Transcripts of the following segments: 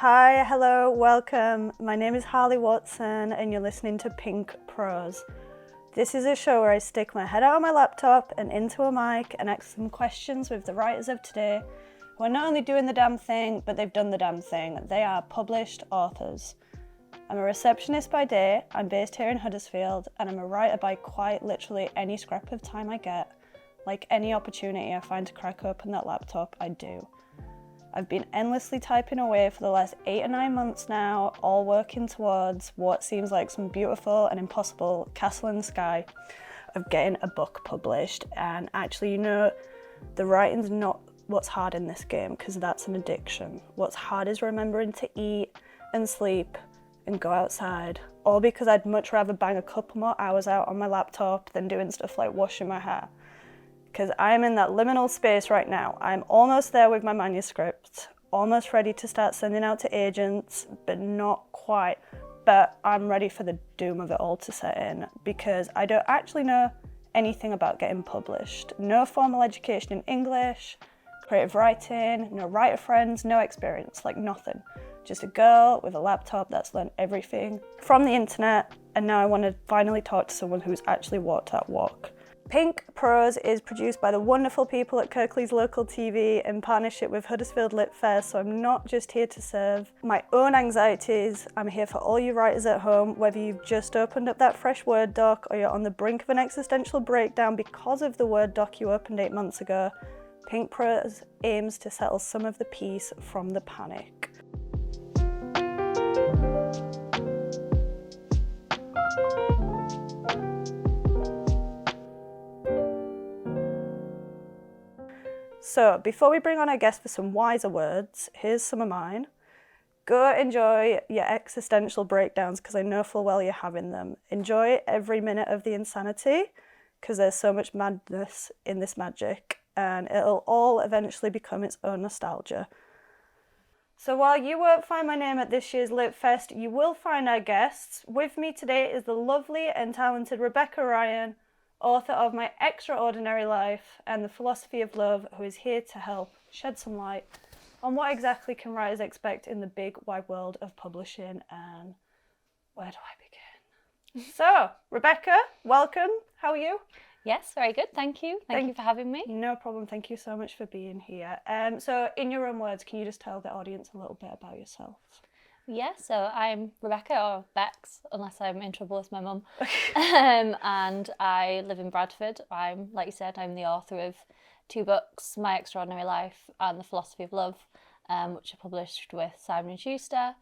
Hi, hello, welcome. My name is Harley Watson and you're listening to Pink Prose. This is a show where I stick my head out on my laptop and into a mic and ask some questions with the writers of today who are not only doing the damn thing, but they've done the damn thing. They are published authors. I'm a receptionist by day, I'm based here in Huddersfield, and I'm a writer by quite literally any scrap of time I get. Like any opportunity I find to crack open that laptop, I do. I've been endlessly typing away for the last 8 or 9 months now, all working towards what seems like some beautiful and impossible castle in the sky of getting a book published. And actually, you know, the writing's not what's hard in this game, because that's an addiction. What's hard is remembering to eat and sleep and go outside, all because I'd much rather bang a couple more hours out on my laptop than doing stuff like washing my hair. Because I'm in that liminal space right now. I'm almost there with my manuscript, almost ready to start sending out to agents, but not quite. But I'm ready for the doom of it all to set in, because I don't actually know anything about getting published. No formal education in English, creative writing, no writer friends, no experience, like nothing. Just a girl with a laptop that's learned everything from the internet, and now I want to finally talk to someone who's actually walked that walk. Pink Prose is produced by the wonderful people at Kirklees Local TV in partnership with Hudd Lit Fest, so I'm not just here to serve my own anxieties, I'm here for all you writers at home, whether you've just opened up that fresh Word doc or you're on the brink of an existential breakdown because of the Word doc you opened 8 months ago. Pink Prose aims to settle some of the peace from the panic. So, before we bring on our guest for some wiser words, here's some of mine. Go enjoy your existential breakdowns, because I know full well you're having them. Enjoy every minute of the insanity, because there's so much madness in this magic, and it'll all eventually become its own nostalgia. So while you won't find my name at this year's Lit Fest, you will find our guests. With me today is the lovely and talented Rebecca Ryan, author of My Extraordinary Life and The Philosophy of Love, who is here to help shed some light on what exactly can writers expect in the big wide world of publishing, and where do I begin? So, Rebecca, welcome. How are you? Yes, very good, thank you. Thank you for having me. No problem, thank you so much for being here. So, in your own words, can you just tell the audience a little bit about yourself? Yeah, so I'm Rebecca, or Bex, unless I'm in trouble with my mum. And I live in Bradford. Like you said, I'm the author of 2 books, My Extraordinary Life and The Philosophy of Love, which are published with Simon & Schuster.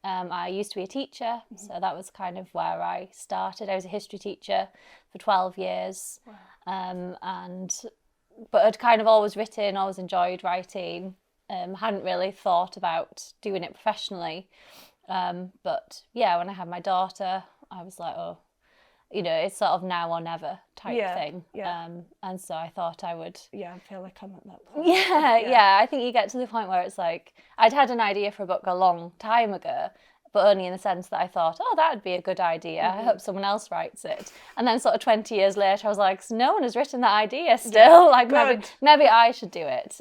I used to be a teacher, so that was kind of where I started. I was a history teacher for 12 years, wow. But I'd kind of always written, always enjoyed writing. Hadn't really thought about doing it professionally, but yeah, when I had my daughter, I was like, oh, you know, it's sort of now or never type thing. Yeah. And so I thought I would. Yeah, I feel like I'm at that point. Yeah. I think you get to the point where it's like, I'd had an idea for a book a long time ago, but only in the sense that I thought, oh, that would be a good idea. I hope someone else writes it. And then sort of 20 years later, I was like, no one has written that idea still. Like maybe I should do it.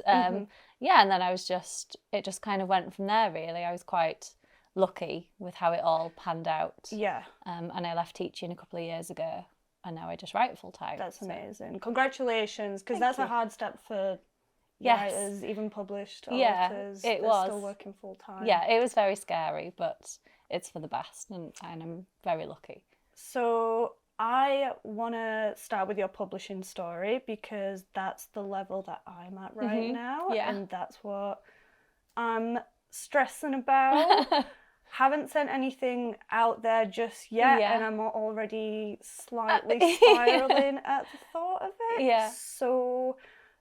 Yeah, and then it just kind of went from there, really. I was quite lucky with how it all panned out. Yeah. And I left teaching a couple of years ago, and now I just write full time. That's amazing. Congratulations, because that's a hard step for writers, even published authors. It was. Still working full time. Yeah, it was very scary, but it's for the best, and I'm very lucky. So I want to start with your publishing story, because that's the level that I'm at right now, and that's what I'm stressing about. Haven't sent anything out there just yet, and I'm already slightly spiraling at the thought of it. Yeah. So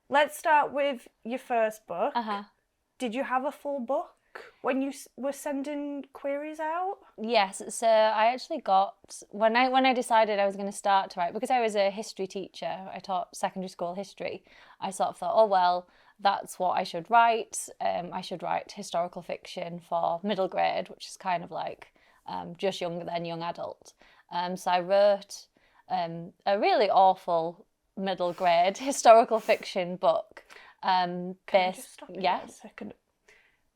let's start with your first book. Did you have a full book when you were sending queries out? Yes, so I actually got, when I decided I was going to start to write, because I was a history teacher, I taught secondary school history, I sort of thought, oh well, that's what I should write. I should write historical fiction for middle grade, which is kind of like just younger than young adult. So I wrote a really awful middle grade historical fiction book. Can I just stop you for a second?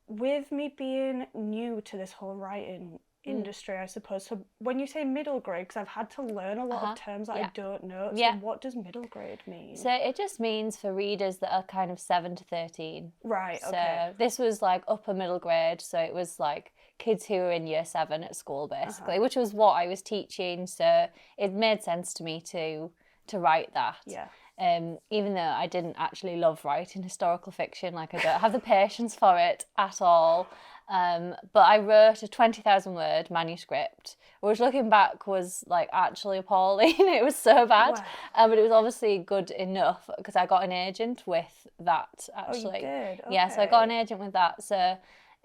with me being new to this whole writing industry, I suppose, so when you say middle grade, because I've had to learn a lot of terms that I don't know, so what does middle grade mean? So it just means for readers that are kind of 7 to 13. Right, okay. So this was like upper middle grade, so it was like kids who were in year 7 at school, basically, which was what I was teaching, so it made sense to me to write that. Yeah. Even though I didn't actually love writing historical fiction, like I don't have the patience for it at all. But I wrote a 20,000 word manuscript, which looking back was like actually appalling. It was so bad. Wow. But it was obviously good enough because I got an agent with that actually. Oh, you did? Okay. Yeah, so I got an agent with that. So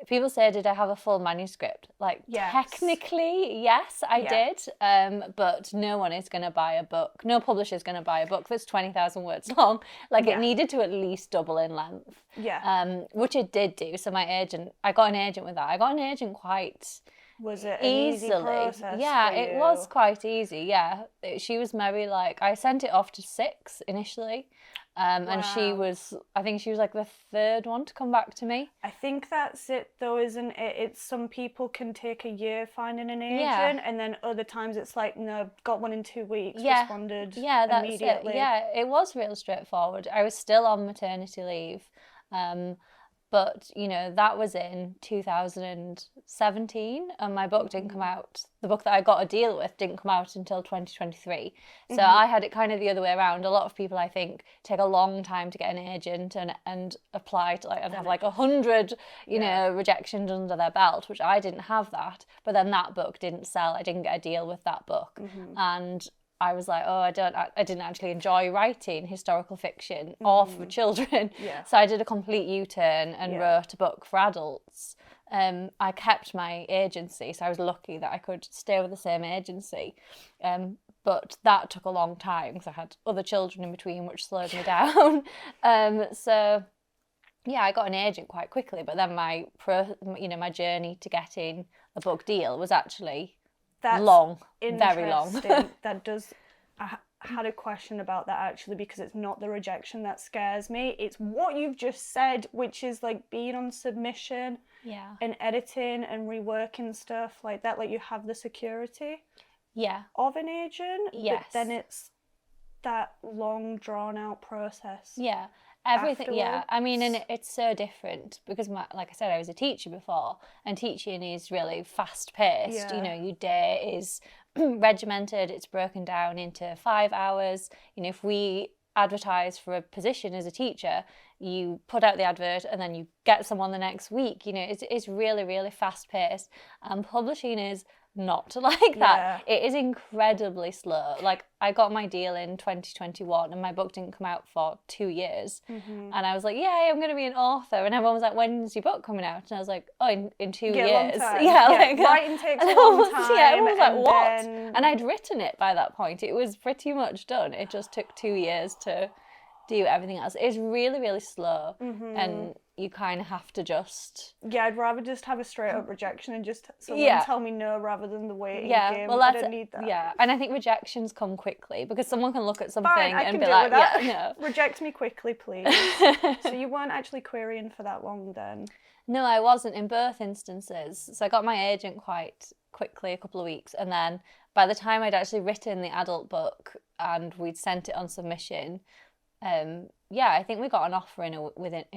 people say, did I have a full manuscript? Like, technically, yes, I did. But no one is going to buy a book. No publisher is going to buy a book that's 20,000 words long. Like, it needed to at least double in length. Yeah. Which it did do. So I got an agent with that. I got an agent quite Was it an easily. easy process Yeah, for it you? was quite easy. Yeah, she was maybe like, I sent it off to 6 initially. And I think she was like the 3rd one to come back to me. I think that's it though, isn't it? It's some people can take a year finding an agent, and then other times it's like, no, got one in 2 weeks, responded immediately. That's it. Yeah, it was real straightforward. I was still on maternity leave. But, you know, that was in 2017 and my book didn't come out. The book that I got a deal with didn't come out until 2023. So I had it kind of the other way around. A lot of people, I think, take a long time to get an agent and apply to and have like 100, you know, rejections under their belt, which I didn't have that. But then that book didn't sell. I didn't get a deal with that book. And I was like, I didn't actually enjoy writing historical fiction or for children. So I did a complete U-turn and wrote a book for adults. I kept my agency, so I was lucky that I could stay with the same agency. But that took a long time because I had other children in between, which slowed me down. So yeah, I got an agent quite quickly, but then my journey to getting a book deal was actually long, very long. That does. I had a question about that actually, because it's not the rejection that scares me. It's what you've just said, which is like being on submission, and editing and reworking stuff like that. Like you have the security, of an agent. But then it's that long drawn out process. Yeah. Everything, afterwards. I mean, and it's so different because, like I said, I was a teacher before, and teaching is really fast-paced. You know, your day is regimented, it's broken down into 5 hours. You know, if we advertise for a position as a teacher, you put out the advert and then you get someone the next week. You know, it's really, really fast-paced, and publishing is not like that. It is incredibly slow. Like, I got my deal in 2021 and my book didn't come out for 2 years. And I was like, yay, I'm going to be an author. And everyone was like, when's your book coming out? And I was like, oh, in 2 years. Writing takes a long time. Everyone was like, what? And I'd written it by that point. It was pretty much done. It just took 2 years to do everything else. It's really, really slow. And you kind of have to just... Yeah, I'd rather just have a straight up rejection and just someone tell me no rather than the waiting game. Well, I don't need that. Yeah, and I think rejections come quickly because someone can look at something and be like, no. Reject me quickly, please. So you weren't actually querying for that long then? No, I wasn't in both instances. So I got my agent quite quickly, a couple of weeks, and then by the time I'd actually written the adult book and we'd sent it on submission, I think we got an offer in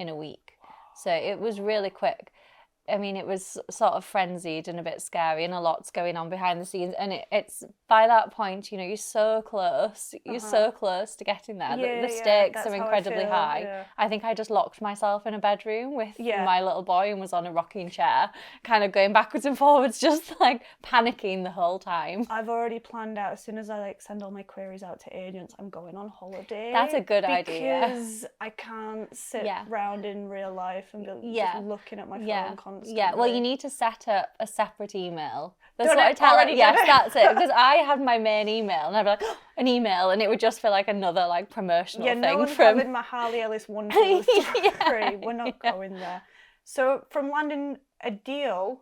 a week. So it was really quick. I mean, it was sort of frenzied and a bit scary, and a lot's going on behind the scenes. And it's by that point, you know, you're so close. You're so close to getting there. The stakes are incredibly high. Yeah. I think I just locked myself in a bedroom with my little boy and was on a rocking chair, kind of going backwards and forwards, just like panicking the whole time. I've already planned out, as soon as I send all my queries out to agents, I'm going on holiday. That's a good idea. Because I can't sit around in real life and be just looking at my phone constantly. Yeah, well, you need to set up a separate email. That's what I tell it. Yes, that's it. Because I had my main email, and I'd be like, an email, and it would just feel like another promotional thing. No one's having my Harley Ellis 1, 2, 3. We're not going there. So from landing a deal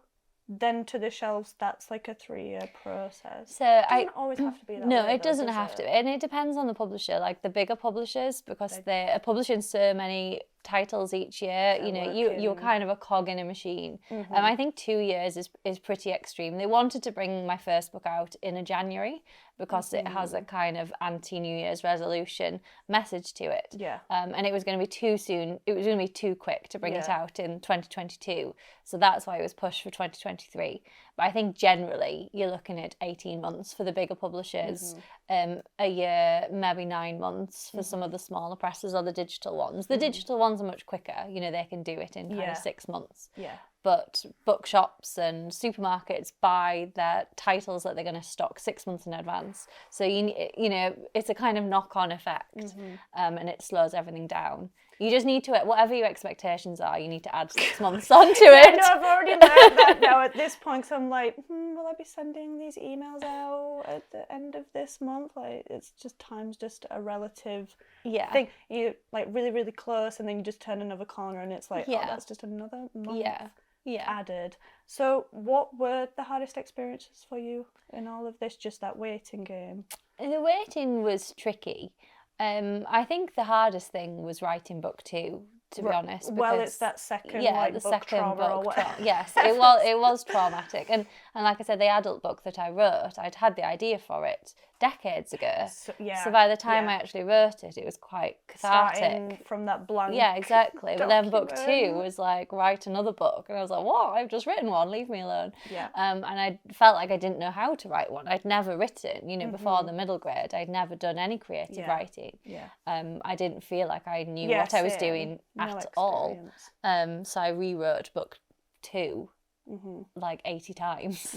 then to the shelves, that's like a 3-year process. So it doesn't always have to be that way. No, it doesn't have to. And it depends on the publisher. Like the bigger publishers, because they're publishing so many titles each year. You know, you're kind of a cog in a machine. I think 2 years is pretty extreme. They wanted to bring my first book out in a January because it has a kind of anti-New Year's resolution message to it. And it was going to be too soon. It was going to be too quick to bring it out in 2022. So that's why it was pushed for 2023. But I think generally you're looking at 18 months for the bigger publishers, a year, maybe 9 months for some of the smaller presses or the digital ones. The digital ones are much quicker. You know, they can do it in kind of 6 months. But bookshops and supermarkets buy their titles that they're going to stock 6 months in advance. So, you know, it's a kind of knock-on effect, and it slows everything down. You just need to, whatever your expectations are, you need to add 6 months onto it. No, I've already learned that now at this point. So I'm like, will I be sending these emails out at the end of this month? Like, it's just time's just a relative thing. You're like really, really close, and then you just turn another corner, and it's like, oh, that's just another month added. So what were the hardest experiences for you in all of this? Just that waiting game? The waiting was tricky. I think the hardest thing was writing book 2, to be honest. Well, it's that second book trauma or whatever. Yes, it was traumatic. And like I said, the adult book that I wrote, I'd had the idea for it decades ago. So by the time I actually wrote it, it was quite cathartic. Starting from that blank. Yeah, exactly. But then book 2 was like, write another book. And I was like, what? I've just written one, leave me alone. And I felt like I didn't know how to write one. I'd never written, you know, before the middle grade, I'd never done any creative writing. I didn't feel like I knew what I was doing at all. So I rewrote book 2 like 80 times.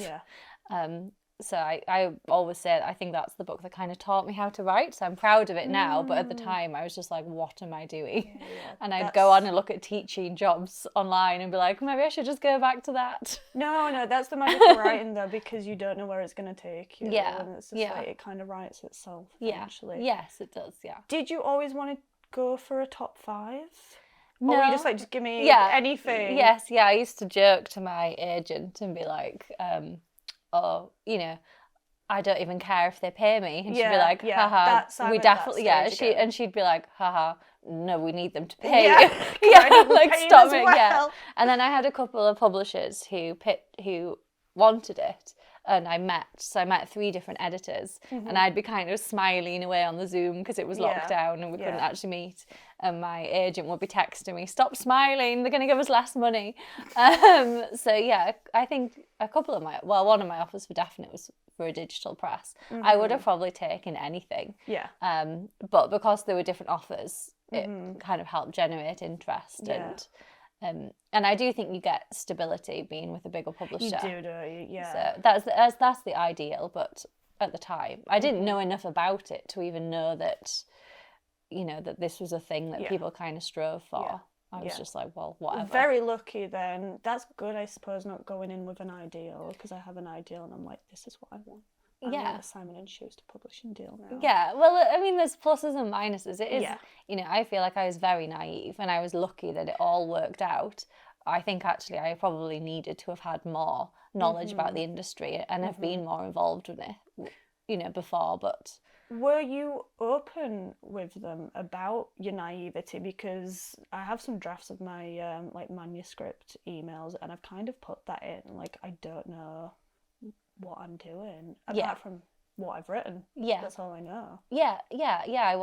So I always say I think that's the book that kind of taught me how to write. So I'm proud of it now. But at the time, I was just like, what am I doing? And I'd go on and look at teaching jobs online and be like, maybe I should just go back to that. No, that's the magic of writing, though, because you don't know where it's going to take you. And it's just like it kind of writes itself, eventually. Yes, it does, Did you always want to go for a top 5? No. Or were you just like, just give me anything? Yes, I used to joke to my agent and be like, oh, you know, I don't even care if they pay me. And she'd be like, haha, we definitely, she'd be like, haha, no, we need them to pay you. Like, stop it, And then I had a couple of publishers who wanted it, and I met 3 different editors, and I'd be kind of smiling away on the Zoom because it was locked down and we couldn't actually meet, and my agent would be texting me, stop smiling, they're going to give us less money. I think one of my offers for definite was for a digital press. I would have probably taken anything, but because there were different offers, it kind of helped generate interest. And I do think you get stability being with a bigger publisher. You do, So that's the ideal. But at the time, I didn't know enough about it to even know that, you know, that this was a thing that people kind of strove for. I was just like, well, whatever. Very lucky then. That's good, I suppose, not going in with an ideal, because I have an ideal and I'm like, this is what I want. I want a Simon & Schuster publishing deal now. Yeah, well, I mean, there's pluses and minuses. It is, you know, I feel like I was very naive and I was lucky that it all worked out. I think actually I probably needed to have had more knowledge about the industry and have been more involved with it, you know, before, but... Were you open with them about your naivety? Because I have some drafts of my manuscript emails, and I've kind of put that in, like, I don't know what I'm doing apart from what I've written. That's all I know. I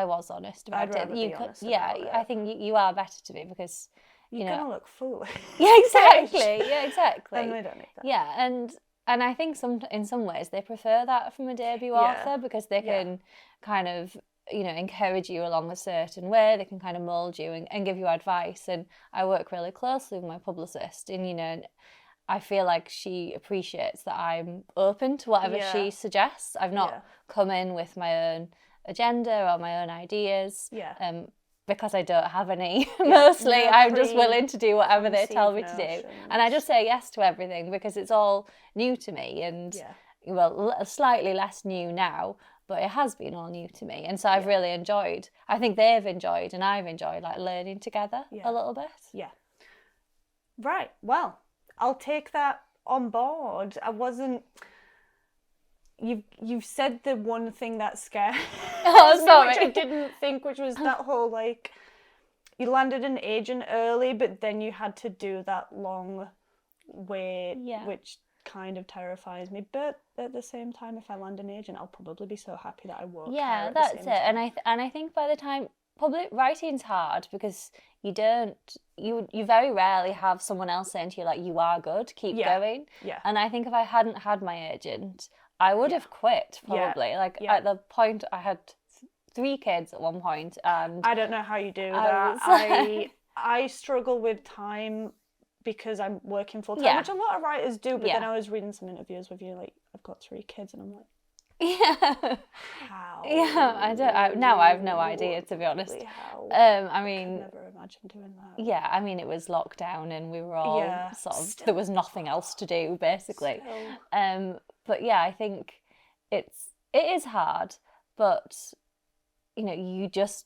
was honest about I'd rather be honest about it. I think you are better to be, because you're gonna look foolish. Exactly. And we don't need that. And I think in some ways they prefer that from a debut author, because they can kind of, you know, encourage you along a certain way. They can kind of mould you and give you advice. And I work really closely with my publicist, and, you know, I feel like she appreciates that I'm open to whatever she suggests. I've not come in with my own agenda or my own ideas. Because I don't have any, mostly. I'm just willing to do whatever they tell me to do. And I just say yes to everything because it's all new to me. And, well, slightly less new now, but it has been all new to me. And so I've really enjoyed, I think they've enjoyed and I've enjoyed, like, learning together a little bit. Right, well, I'll take that on board. I wasn't... You've said the one thing that scared sorry. which I didn't think, which was that whole, like, you landed an agent early, but then you had to do that long wait, which kind of terrifies me. But at the same time, if I land an agent, I'll probably be so happy that I won't. Yeah, that's it. And I think by the time public writing's hard because you very rarely have someone else saying to you like, you are good, keep going. Yeah. And I think if I hadn't had my agent, I would have quit probably. Like at the point I had 3 kids at one point, and I don't know how you do that. I struggle with time because I'm working full time, which a lot of writers do. But then I was reading some interviews with you, like, I've got 3 kids, and I'm like, how? Now I have no idea, to be honest. How? I mean, I could never imagine doing that. Yeah, I mean, it was lockdown, and we were all there was nothing else to do, basically. But yeah, I think it is hard, but you know, you just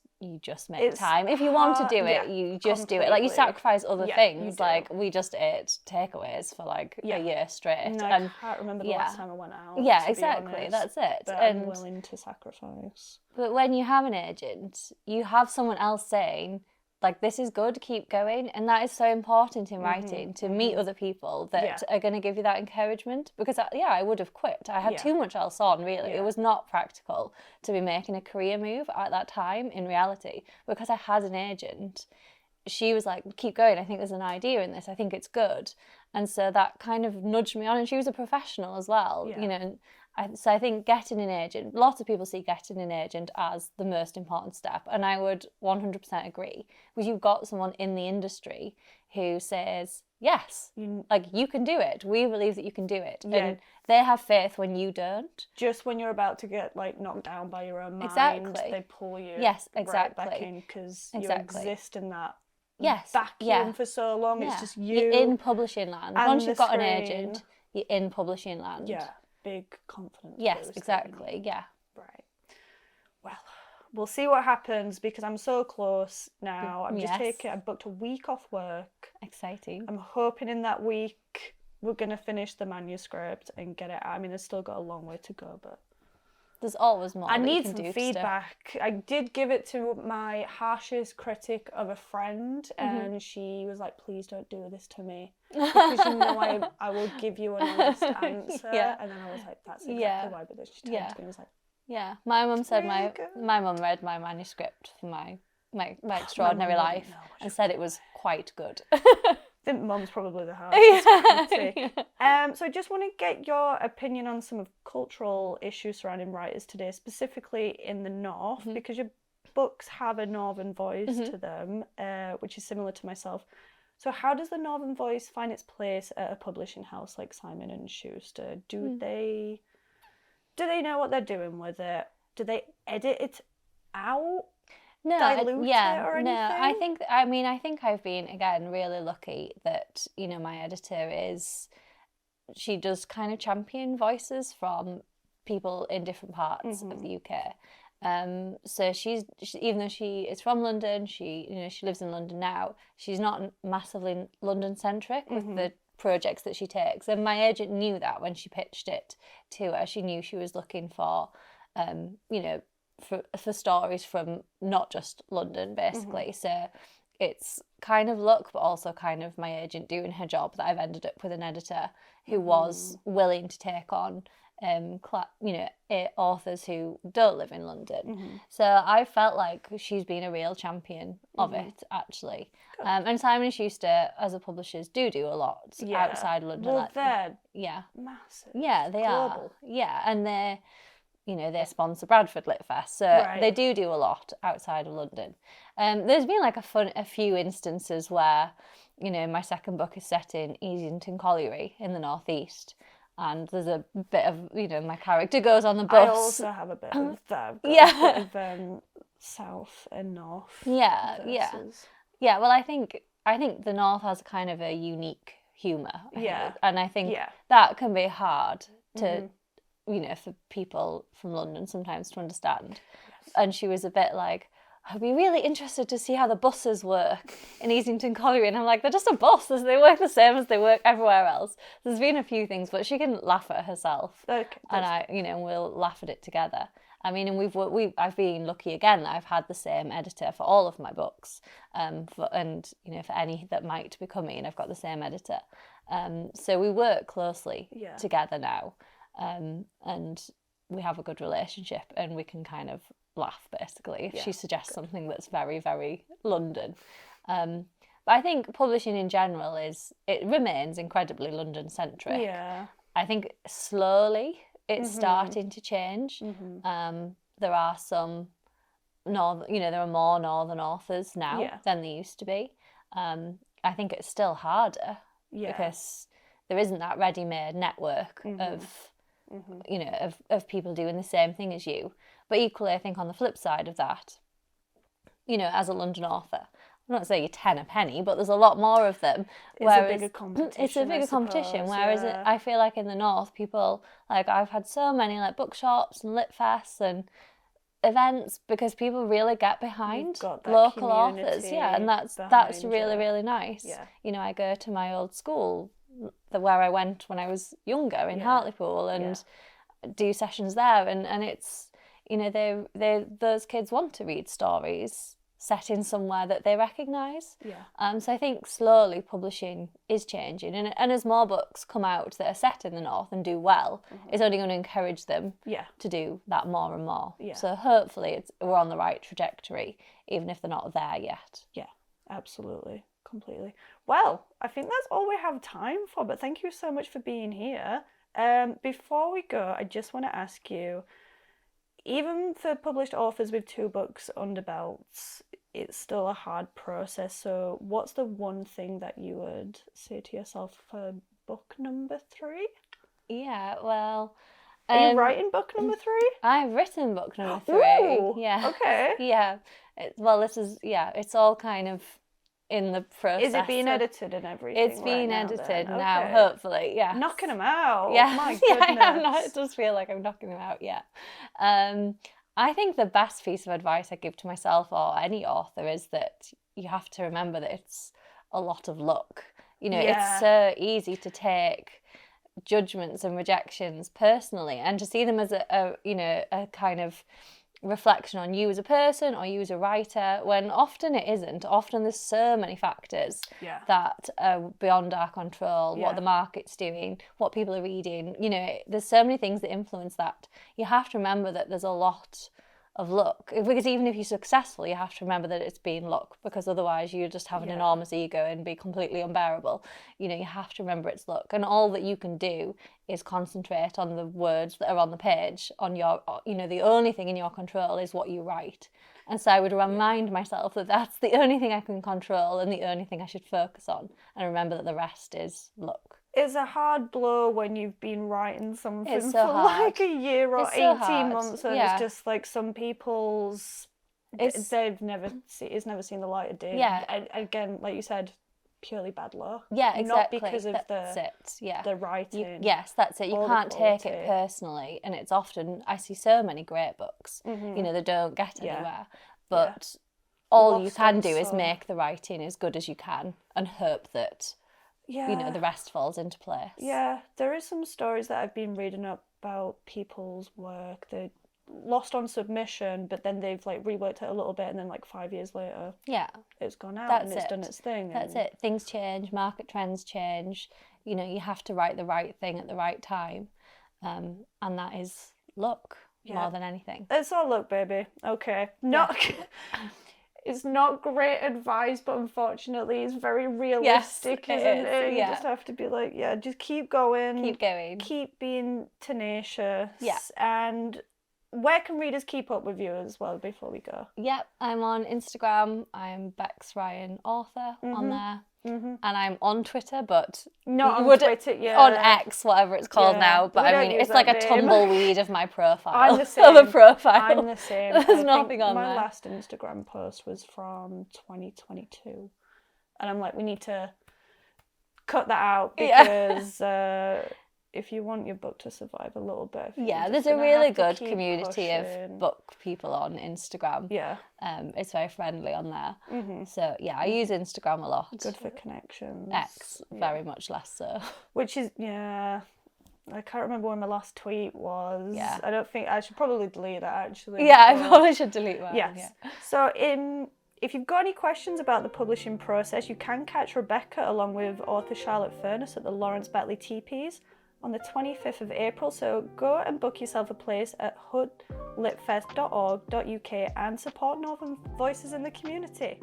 make time. If you want to do it, you just do it. Like, you sacrifice other things. Like, we just ate takeaways for like a year straight. No, I can't remember the last time I went out. Yeah, exactly. That's it. But I'm willing to sacrifice. But when you have an agent, you have someone else saying, like, this is good, keep going. And that is so important in writing, to meet other people that are going to give you that encouragement. Because, I would have quit. I had too much else on, really. It was not practical to be making a career move at that time, in reality. Because I had an agent, she was like, keep going. I think there's an idea in this. I think it's good. And so that kind of nudged me on. And she was a professional as well, you know. So I think getting an agent, lots of people see getting an agent as the most important step, and I would 100% agree, because you've got someone in the industry who says, yes, like, you can do it. We believe that you can do it. Yeah. And they have faith when you don't. Just when you're about to get, like, knocked down by your own mind, they pull you right back in, because you exist in that vacuum for so long. It's just you. You're in publishing land. Once you've got an agent, you're in publishing land. Yeah. Big confidence. Yes, exactly. Yeah. Right. Well, we'll see what happens, because I'm so close now. I've booked a week off work. Exciting. I'm hoping in that week we're going to finish the manuscript and get it out. I mean, there's still got a long way to go, but there's always more. I need some feedback. I did give it to my harshest critic of a friend, and she was like, please don't do this to me, because you know I will give you an honest answer. And then I was like, that's exactly why. But then she turned to me and was like, my mum said my mum read my manuscript for my extraordinary life and said it was quite good. I think mum's probably the hardest critic. So I just want to get your opinion on some of cultural issues surrounding writers today, specifically in the North, because your books have a Northern voice to them, which is similar to myself. So how does the Northern voice find its place at a publishing house like Simon & Schuster? Do they know what they're doing with it? Do they edit it out? Dilute it or anything? No, I think I've been, again, really lucky that, you know, my editor she does kind of champion voices from people in different parts of the UK. So she's even though she is from London, she lives in London now, she's not massively London centric with the projects that she takes. And my agent knew that when she pitched it to her. She knew she was looking for, for stories from not just London, basically. So it's kind of luck, but also kind of my agent doing her job, that I've ended up with an editor who was willing to take on authors who don't live in London. So I felt like she's been a real champion of it, actually. And Simon & Schuster, as a publishers, do a lot outside London. Well, they're massive. Yeah, they global. Are. Yeah, and they sponsor Bradford Lit Fest, so they do a lot outside of London. There's been like a few instances where, my second book is set in Easington Colliery in the northeast, and there's a bit of, my character goes on the bus. I also have a bit of that. A bit of south and north. Yeah. Well, I think the north has kind of a unique humour. And I think that can be hard to. For people from London sometimes to understand. Yes. And she was a bit like, I'd be really interested to see how the buses work in Easington Colliery. And I'm like, they're just a bus. They work the same as they work everywhere else. There's been a few things, but she can laugh at herself. Okay. And we'll laugh at it together. I mean, and I've been lucky again that I've had the same editor for all of my books, for any that might be coming, I've got the same editor. So we work closely together now, and we have a good relationship, and we can kind of laugh basically if she suggests something that's very, very London. But I think publishing in general it remains incredibly London centric. Yeah. I think slowly it's starting to change. There are some there are more northern authors now than there used to be. I think it's still harder because there isn't that ready-made network of people doing the same thing as you. But equally, I think on the flip side of that, as a London author, I'm not saying you're 10 a penny, but there's a lot more of them. It's a bigger competition. It's a bigger competition. Whereas I feel like in the north, people, like, I've had so many like bookshops and lit fests and events because people really get behind local authors. Yeah, and that's really, really nice. Yeah. I go to my old school, where I went when I was younger in Hartlepool, and do sessions there, and it's those kids want to read stories set in somewhere that they recognise. So I think slowly publishing is changing, and as more books come out that are set in the north and do well, it's only going to encourage them to do that more and more. So hopefully we're on the right trajectory, even if they're not there yet. Yeah, absolutely, completely. Well, I think that's all we have time for, but thank you so much for being here. Before we go, I just want to ask you, even for published authors with 2 books under belts, it's still a hard process. So what's the one thing that you would say to yourself for book number 3? Yeah, well... Are you writing book number 3? I've written book number 3. Ooh, yeah. Okay. Yeah. It's all kind of in the process. Is it being edited and everything? It's being edited now, Okay. hopefully, yeah. Knocking them out. Yeah. My goodness. It does feel like I'm knocking them out, yeah. I think the best piece of advice I give to myself or any author is that you have to remember that it's a lot of luck. It's so easy to take judgments and rejections personally, and to see them as a kind of reflection on you as a person or you as a writer, when often it isn't. Often there's so many factors that are beyond our control, what the market's doing, what people are reading. There's so many things that influence that. You have to remember that there's a lot of luck, because even if you're successful, you have to remember that it's been luck, because otherwise you just have an enormous ego and be completely unbearable. You have to remember it's luck, and all that you can do is concentrate on the words that are on the page. On your, the only thing in your control is what you write. And so I would remind myself that that's the only thing I can control and the only thing I should focus on, and remember that the rest is luck. It's a hard blow when you've been writing something It's so for hard. like a year or It's so 18 hard. months, and Yeah. it's just like some people's it's never seen the light of day. Yeah. And again, like you said, purely bad luck. Yeah, exactly. Not because of that's it. Yeah. the writing. Yes, that's it. You or the can't take it quality. personally, and it's often, I see so many great books, they don't get anywhere, but all you Lost can on do is some. make the writing as good as you can and hope that the rest falls into place. Yeah, there is some stories that I've been reading up about people's work. They lost on submission, but then they've like reworked it a little bit, and then like 5 years later, it's gone out and it's done its thing. That's it. Things change, market trends change. You have to write the right thing at the right time, and that is luck more than anything. It's all luck, baby. Okay, It's not great advice, but unfortunately it's very realistic, Yes, isn't it it? is, You just have to be like, just keep going. Keep going. Keep being tenacious. Yeah. And where can readers keep up with you as well before we go? Yep, I'm on Instagram. I'm Bex Ryan Author on there. And I'm on Twitter, but Not on Twitter, on X, whatever it's called now. But We I don't mean, use it's like a that name. tumbleweed of my profile. I'm the same. Of a profile. I'm the same. There's I think nothing on my there. last Instagram post was from 2022. And I'm like, we need to cut that out because if you want your book to survive a little bit. There's a really good community of book people on Instagram. Yeah. It's very friendly on there. So yeah, I use Instagram a lot. Good for connections. X, very much less so. Which is, I can't remember when my last tweet was. Yeah. I don't think, I should probably delete that actually. Yeah, I probably should delete that. Yes. Yeah. So if you've got any questions about the publishing process, you can catch Rebecca along with author Charlotte Furness at the Lawrence Betley TPs on the 25th of April. So go and book yourself a place at huddlitfest.org.uk and support Northern voices in the community.